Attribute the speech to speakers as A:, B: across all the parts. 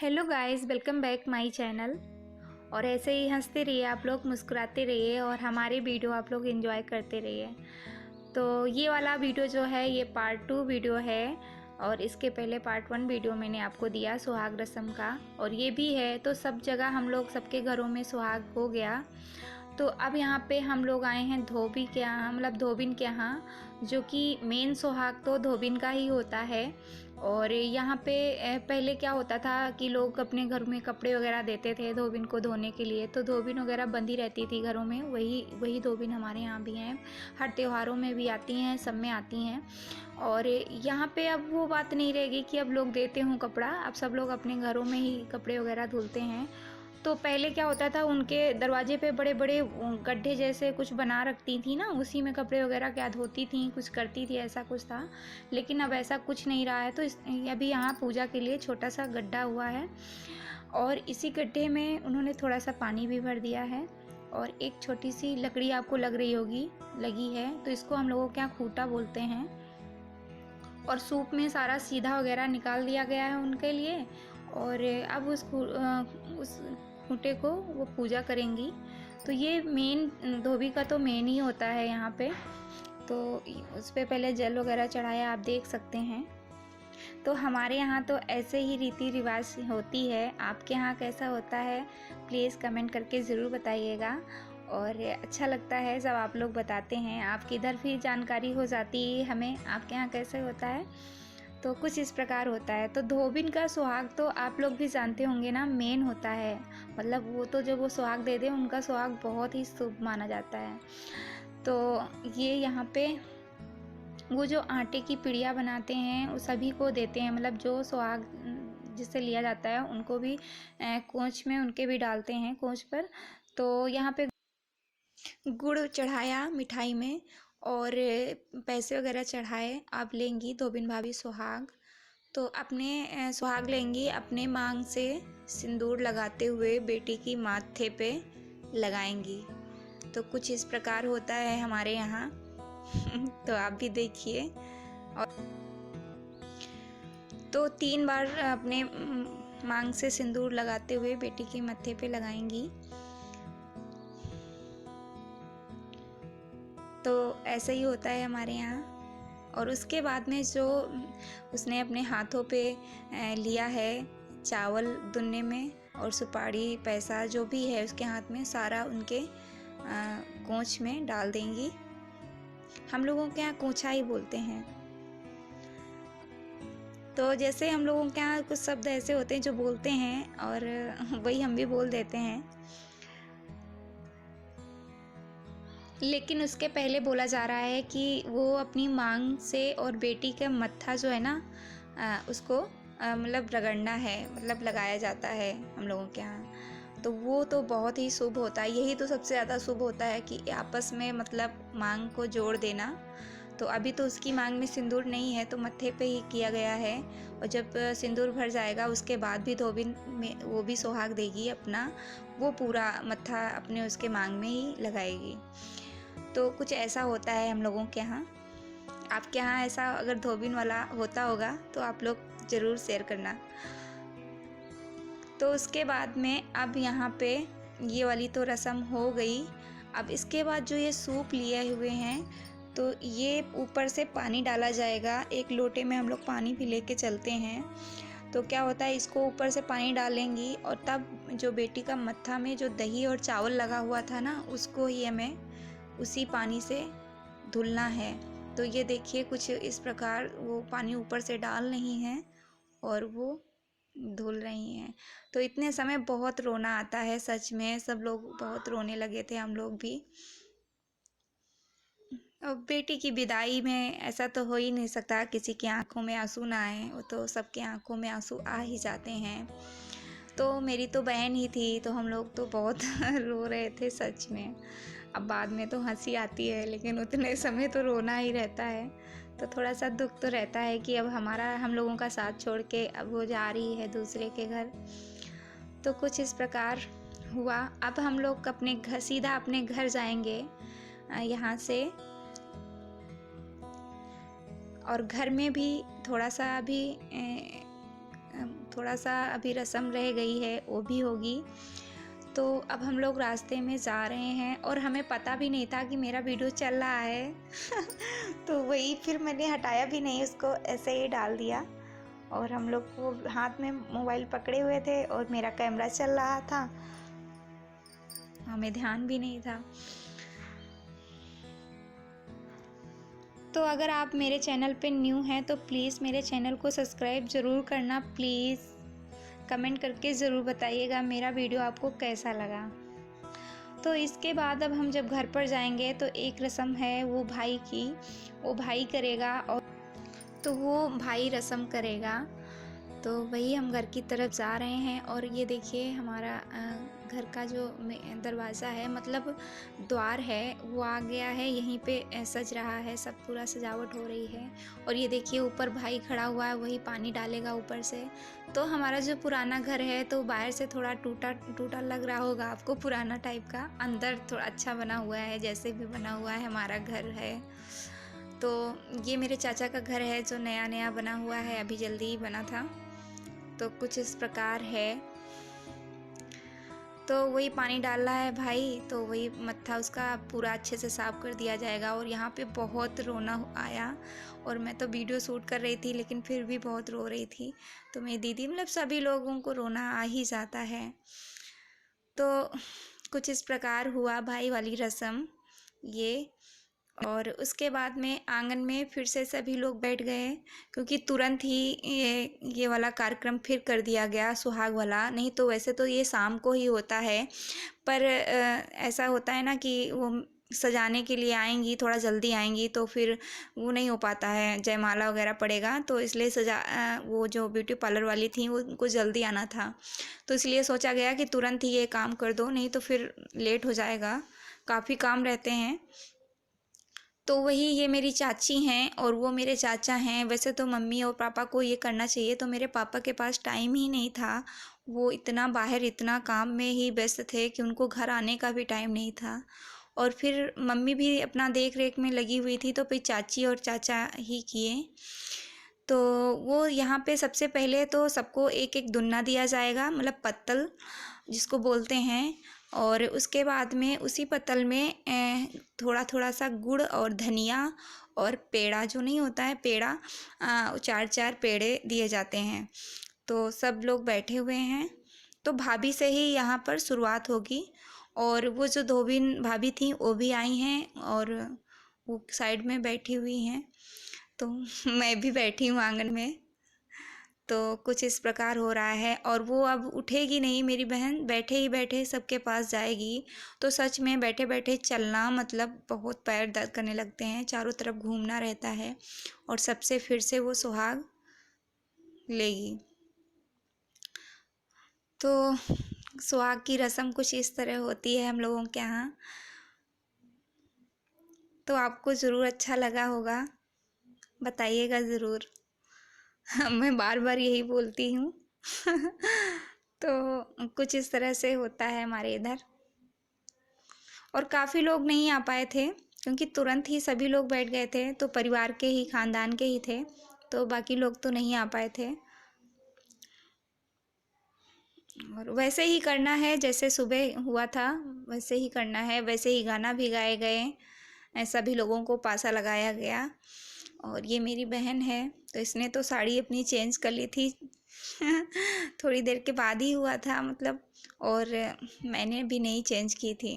A: Hello guys, welcome back my channel. और ऐसे ही हंसते रहिए आप लोग, मुस्कुराते रहिए और हमारे वीडियो आप लोग एंजॉय करते रहिए। तो ये वाला वीडियो जो है ये पार्ट 2 वीडियो है और इसके पहले पार्ट 1 वीडियो मैंने आपको दिया सुहाग रस्म का, और ये भी है। तो सब जगह हम लोग सबके घरों में सुहाग हो गया। तो अब यहाँ पे हम लोग आए हैं धोबी के यहाँ, मतलब धोबिन के यहाँ, जो कि मेन सुहाग तो धोबिन का ही होता है। और यहाँ पे पहले क्या होता था कि लोग अपने घर में कपड़े वगैरह देते थे धोबिन को धोने के लिए, तो धोबिन वगैरह बंधी रहती थी घरों में। वही धोबिन हमारे यहाँ भी हैं, हर त्योहारों में भी आती हैं, सब में आती हैं। और यहाँ पे अब वो बात नहीं रहेगी कि अब लोग देते हों कपड़ा, अब सब लोग अपने घरों में ही कपड़े वगैरह धुलते हैं। तो पहले क्या होता था, उनके दरवाजे पे बड़े बड़े गड्ढे जैसे कुछ बना रखती थी ना, उसी में कपड़े वगैरह क्या धोती थी, कुछ करती थी, ऐसा कुछ था। लेकिन अब ऐसा कुछ नहीं रहा है। तो अभी यहाँ पूजा के लिए छोटा सा गड्ढा हुआ है और इसी गड्ढे में उन्होंने थोड़ा सा पानी भी भर दिया है और एक छोटी सी लकड़ी आपको लग रही होगी लगी है, तो इसको हम लोगों के यहाँ खूंटा बोलते हैं। और सूप में सारा सीधा वगैरह निकाल दिया गया है उनके लिए। और अब उस खूंटे को वो पूजा करेंगी। तो ये मेन धोबी का तो मेन ही होता है यहाँ पे। तो उस पर पहले जल वगैरह चढ़ाया, आप देख सकते हैं। तो हमारे यहाँ तो ऐसे ही रीति रिवाज होती है। आपके यहाँ कैसा होता है प्लीज़ कमेंट करके ज़रूर बताइएगा। और अच्छा लगता है जब आप लोग बताते हैं, आपकी इधर भी जानकारी हो जाती है हमें आपके यहाँ कैसे होता है। तो कुछ इस प्रकार होता है। तो धोबिन का सुहाग तो आप लोग भी जानते होंगे ना, मेन होता है। मतलब वो तो जब वो सुहाग दे दे, उनका सुहाग बहुत ही शुभ माना जाता है। तो ये यहाँ पे वो जो आटे की पिड़िया बनाते हैं वो सभी को देते हैं, मतलब जो सुहाग जिससे लिया जाता है उनको भी कोंच में उनके भी डालते हैं कोंच पर। तो यहाँ पे गुड़ चढ़ाया मिठाई में और पैसे वगैरह चढ़ाए। आप लेंगी धोबिन भाभी सुहाग, तो अपने सुहाग लेंगी, अपने मांग से सिंदूर लगाते हुए बेटी की माथे पे लगाएंगी। तो कुछ इस प्रकार होता है हमारे यहाँ। तो आप भी देखिए। और तो 3 बार अपने मांग से सिंदूर लगाते हुए बेटी के माथे पे लगाएंगी। तो ऐसा ही होता है हमारे यहाँ। और उसके बाद में जो उसने अपने हाथों पे लिया है चावल दुन्ने में और सुपारी पैसा जो भी है उसके हाथ में, सारा उनके कोंच में डाल देंगी। हम लोगों के यहाँ कोंछा ही बोलते हैं। तो जैसे हम लोगों के यहाँ कुछ शब्द ऐसे होते हैं जो बोलते हैं और वही हम भी बोल देते हैं। लेकिन उसके पहले बोला जा रहा है कि वो अपनी मांग से और बेटी का मत्था जो है ना उसको मतलब रगड़ना है, मतलब लगाया जाता है हम लोगों के यहाँ। तो वो तो बहुत ही शुभ होता है, यही तो सबसे ज़्यादा शुभ होता है कि आपस में मतलब मांग को जोड़ देना। तो अभी तो उसकी मांग में सिंदूर नहीं है तो मत्थे पे ही किया गया है। और जब सिंदूर भर जाएगा उसके बाद भी धोबिन में वो भी सुहाग देगी अपना, वो पूरा मत्था अपने उसके मांग में ही लगाएगी। तो कुछ ऐसा होता है हम लोगों के यहाँ। आपके यहाँ ऐसा अगर धोबिन वाला होता होगा तो आप लोग ज़रूर शेयर करना। तो उसके बाद में अब यहाँ पे ये वाली तो रस्म हो गई। अब इसके बाद जो ये सूप लिए हुए हैं तो ये ऊपर से पानी डाला जाएगा। एक लोटे में हम लोग पानी भी लेके चलते हैं। तो क्या होता है, इसको ऊपर से पानी डालेंगी और तब जो बेटी का मत्था में जो दही और चावल लगा हुआ था ना, उसको ही हमें उसी पानी से धुलना है। तो ये देखिए कुछ इस प्रकार वो पानी ऊपर से डाल रही हैं और वो धुल रही हैं। तो इतने समय बहुत रोना आता है, सच में सब लोग बहुत रोने लगे थे, हम लोग भी। अब बेटी की विदाई में ऐसा तो हो ही नहीं सकता किसी की आंखों में आंसू ना आए, वो तो सबके आंखों में आंसू आ ही जाते हैं। तो मेरी तो बहन ही थी तो हम लोग तो बहुत रो रहे थे सच में। अब बाद में तो हंसी आती है, लेकिन उतने समय तो रोना ही रहता है। तो थोड़ा सा दुख तो रहता है कि अब हम लोगों का साथ छोड़ के अब वो जा रही है दूसरे के घर। तो कुछ इस प्रकार हुआ। अब हम लोग अपने घर सीधा अपने घर जाएंगे यहाँ से। और घर में भी थोड़ा सा अभी थोड़ा सा अभी रस्म रह गई है, वो भी होगी। तो अब हम लोग रास्ते में जा रहे हैं और हमें पता भी नहीं था कि मेरा वीडियो चल रहा है। तो वही फिर मैंने हटाया भी नहीं, उसको ऐसे ही डाल दिया। और हम लोग वो हाथ में मोबाइल पकड़े हुए थे और मेरा कैमरा चल रहा था, हमें ध्यान भी नहीं था। तो अगर आप मेरे चैनल पे न्यू हैं तो प्लीज़ मेरे चैनल को सब्सक्राइब ज़रूर करना प्लीज़। कमेंट करके ज़रूर बताइएगा मेरा वीडियो आपको कैसा लगा। तो इसके बाद अब हम जब घर पर जाएंगे तो एक रस्म है वो भाई की, वो भाई करेगा। और तो वो भाई रस्म करेगा, तो वही हम घर की तरफ जा रहे हैं। और ये देखिए हमारा घर का जो दरवाज़ा है, मतलब द्वार है, वो आ गया है। यहीं पे सज रहा है, सब पूरा सजावट हो रही है। और ये देखिए ऊपर भाई खड़ा हुआ है, वही पानी डालेगा ऊपर से। तो हमारा जो पुराना घर है तो बाहर से थोड़ा टूटा टूटा लग रहा होगा आपको, पुराना टाइप का। अंदर थोड़ा अच्छा बना हुआ है, जैसे भी बना हुआ है हमारा घर है। तो ये मेरे चाचा का घर है जो नया नया बना हुआ है, अभी जल्दी ही बना था। तो कुछ इस प्रकार है। तो वही पानी डाल रहा है भाई, तो वही मत्था उसका पूरा अच्छे से साफ कर दिया जाएगा। और यहाँ पे बहुत रोना आया, और मैं तो वीडियो शूट कर रही थी लेकिन फिर भी बहुत रो रही थी। तो मेरी दीदी, मतलब सभी लोगों को रोना आ ही जाता है। तो कुछ इस प्रकार हुआ भाई वाली रस्म ये। और उसके बाद में आंगन में फिर से सभी लोग बैठ गए, क्योंकि तुरंत ही ये वाला कार्यक्रम फिर कर दिया गया, सुहाग वाला। नहीं तो वैसे तो ये शाम को ही होता है, पर ऐसा होता है ना कि वो सजाने के लिए आएंगी, थोड़ा जल्दी आएंगी, तो फिर वो नहीं हो पाता है, जयमाला वगैरह पड़ेगा। तो इसलिए वो जो ब्यूटी पार्लर वाली थी वो उनको जल्दी आना था, तो इसलिए सोचा गया कि तुरंत ही ये काम कर दो, नहीं तो फिर लेट हो जाएगा, काफ़ी काम रहते हैं। तो वही ये मेरी चाची हैं और वो मेरे चाचा हैं। वैसे तो मम्मी और पापा को ये करना चाहिए, तो मेरे पापा के पास टाइम ही नहीं था। वो इतना बाहर, इतना काम में ही व्यस्त थे कि उनको घर आने का भी टाइम नहीं था। और फिर मम्मी भी अपना देख रेख में लगी हुई थी, तो फिर चाची और चाचा ही किए। तो वो यहाँ पे सबसे पहले तो सबको एक एक दुन्ना दिया जाएगा, मतलब पत्तल जिसको बोलते हैं। और उसके बाद में उसी पत्तल में थोड़ा थोड़ा सा गुड़ और धनिया और पेड़ा जो नहीं होता है, पेड़ा, चार चार पेड़े दिए जाते हैं। तो सब लोग बैठे हुए हैं। तो भाभी से ही यहाँ पर शुरुआत होगी। और वो जो धोबिन भाभी थी वो भी आई हैं, और वो साइड में बैठी हुई हैं। तो मैं भी बैठी हूँ आंगन में। तो कुछ इस प्रकार हो रहा है। और वो अब उठेगी नहीं मेरी बहन, बैठे ही बैठे सबके पास जाएगी। तो सच में बैठे बैठे चलना, मतलब बहुत पैर दर्द करने लगते हैं, चारों तरफ घूमना रहता है। और सबसे फिर से वो सुहाग लेगी। तो सुहाग की रस्म कुछ इस तरह होती है हम लोगों के यहाँ। तो आपको ज़रूर अच्छा लगा होगा, बताइएगा ज़रूर। मैं बार बार यही बोलती हूँ। तो कुछ इस तरह से होता है हमारे इधर। और काफ़ी लोग नहीं आ पाए थे, क्योंकि तुरंत ही सभी लोग बैठ गए थे, तो परिवार के ही, खानदान के ही थे। तो बाकी लोग तो नहीं आ पाए थे। और वैसे ही करना है जैसे सुबह हुआ था, वैसे ही करना है। वैसे ही गाना भी गाए गए, सभी लोगों को पासा लगाया गया। और ये मेरी बहन है, तो इसने तो साड़ी अपनी चेंज कर ली थी। थोड़ी देर के बाद ही हुआ था, मतलब। और मैंने भी नहीं चेंज की थी।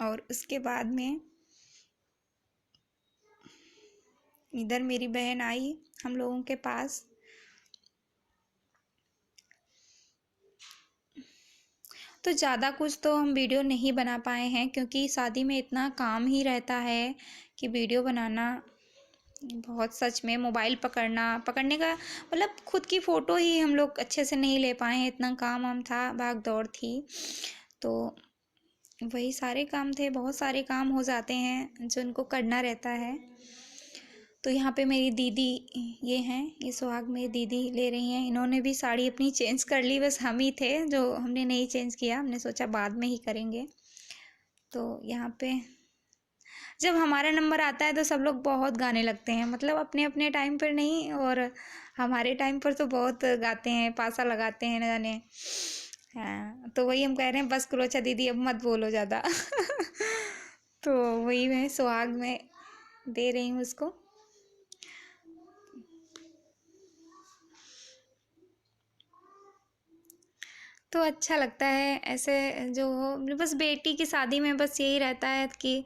A: और उसके बाद में इधर मेरी बहन आई हम लोगों के पास। तो ज़्यादा कुछ तो हम वीडियो नहीं बना पाए हैं, क्योंकि शादी में इतना काम ही रहता है कि वीडियो बनाना बहुत, सच में मोबाइल पकड़ने का, मतलब खुद की फ़ोटो ही हम लोग अच्छे से नहीं ले पाए हैं, इतना काम वाम था, भाग दौड़ थी। तो वही सारे काम थे, बहुत सारे काम हो जाते हैं जो इनको करना रहता है। तो यहाँ पे मेरी दीदी ये हैं, ये सुहाग मेरी दीदी ले रही हैं। इन्होंने भी साड़ी अपनी चेंज कर ली, बस हम ही थे जो हमने नहीं चेंज किया, हमने सोचा बाद में ही करेंगे। तो यहाँ पे जब हमारा नंबर आता है तो सब लोग बहुत गाने लगते हैं, मतलब अपने अपने टाइम पर नहीं, और हमारे टाइम पर तो बहुत गाते हैं, पासा लगाते हैं न जाने। हाँ, तो वही हम कह रहे हैं, बस करो अच्छा दीदी, अब मत बोलो ज़्यादा। तो वही मैं सुहाग में दे रही हूँ उसको। तो अच्छा लगता है ऐसे जो हो, बस बेटी की शादी में बस यही रहता है कि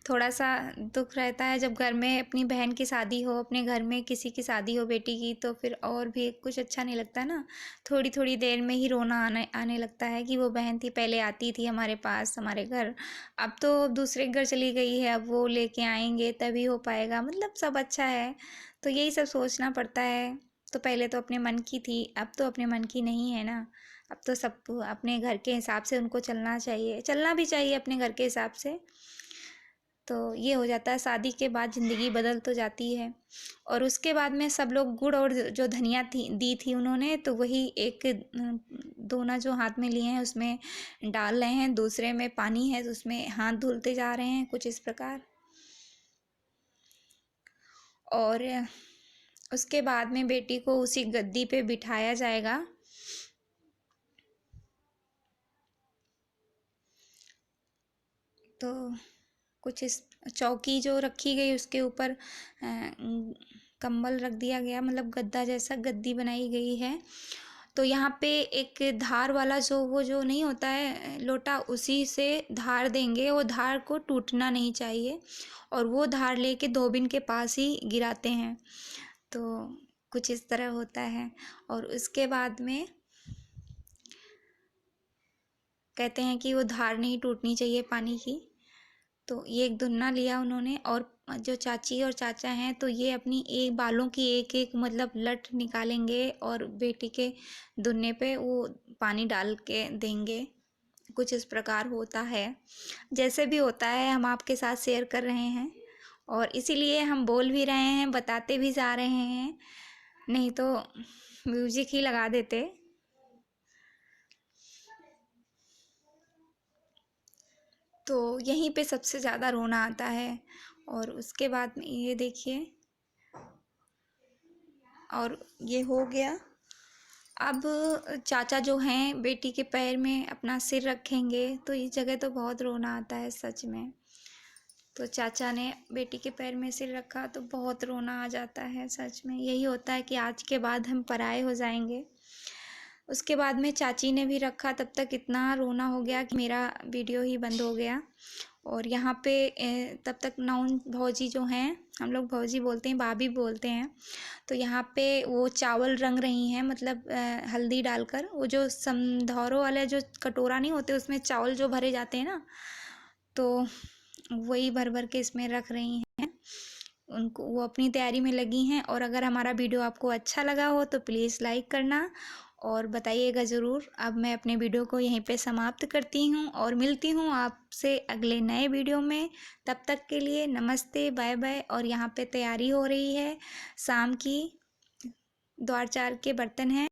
A: थोड़ा सा दुख रहता है। जब घर में अपनी बहन की शादी हो, अपने घर में किसी की शादी हो बेटी की, तो फिर और भी कुछ अच्छा नहीं लगता ना। थोड़ी थोड़ी देर में ही रोना आने आने लगता है कि वो बहन थी, पहले आती थी हमारे पास, हमारे घर, अब तो दूसरे घर चली गई है, अब वो लेके आएंगे तभी हो पाएगा, मतलब सब अच्छा है। तो यही सब सोचना पड़ता है। तो पहले तो अपने मन की थी, अब तो अपने मन की नहीं है ना। अब तो सब अपने घर के हिसाब से उनको चलना चाहिए, चलना भी चाहिए अपने घर के हिसाब से। तो ये हो जाता है, शादी के बाद ज़िंदगी बदल तो जाती है। और उसके बाद में सब लोग गुड़ और जो धनिया थी दी थी उन्होंने, तो वही एक दोना जो हाथ में लिए हैं उसमें डाल रहे हैं, दूसरे में पानी है तो उसमें हाथ धुलते जा रहे हैं, कुछ इस प्रकार। और उसके बाद में बेटी को उसी गद्दी पे बिठाया जाएगा। तो कुछ इस चौकी जो रखी गई उसके ऊपर कंबल रख दिया गया, मतलब गद्दा जैसा गद्दी बनाई गई है। तो यहाँ पे एक धार वाला जो वो जो नहीं होता है लोटा, उसी से धार देंगे, वो धार को टूटना नहीं चाहिए, और वो धार लेके धोबिन के पास ही गिराते हैं। तो कुछ इस तरह होता है। और उसके बाद में कहते हैं कि वो धार नहीं टूटनी चाहिए पानी की। तो ये एक धुन्ना लिया उन्होंने, और जो चाची और चाचा हैं तो ये अपनी एक बालों की एक एक मतलब लट निकालेंगे और बेटी के धुन्ने पे वो पानी डाल के देंगे। कुछ इस प्रकार होता है। जैसे भी होता है हम आपके साथ शेयर कर रहे हैं, और इसीलिए हम बोल भी रहे हैं, बताते भी जा रहे हैं, नहीं तो म्यूजिक ही लगा देते। तो यहीं पे सबसे ज़्यादा रोना आता है। और उसके बाद में ये देखिए, और ये हो गया। अब चाचा जो हैं बेटी के पैर में अपना सिर रखेंगे, तो इस जगह तो बहुत रोना आता है सच में। तो चाचा ने बेटी के पैर में सिर रखा तो बहुत रोना आ जाता है सच में। यही होता है कि आज के बाद हम पराए हो जाएंगे। उसके बाद में चाची ने भी रखा, तब तक इतना रोना हो गया कि मेरा वीडियो ही बंद हो गया। और यहाँ पे तब तक नौन भौजी जो हैं, हम लोग भौजी बोलते हैं, भाभी बोलते हैं, तो यहाँ पे वो चावल रंग रही हैं, मतलब हल्दी डालकर, वो जो समधौरों वाले जो कटोरा नहीं होते उसमें चावल जो भरे जाते हैं ना, तो वही भर भर के इसमें रख रही हैं। उनको वो अपनी तैयारी में लगी हैं। और अगर हमारा वीडियो आपको अच्छा लगा हो तो प्लीज़ लाइक करना और बताइएगा ज़रूर। अब मैं अपने वीडियो को यहीं पे समाप्त करती हूँ और मिलती हूँ आपसे अगले नए वीडियो में। तब तक के लिए नमस्ते, बाय बाय। और यहाँ पे तैयारी हो रही है शाम की, द्वार चार के बर्तन हैं।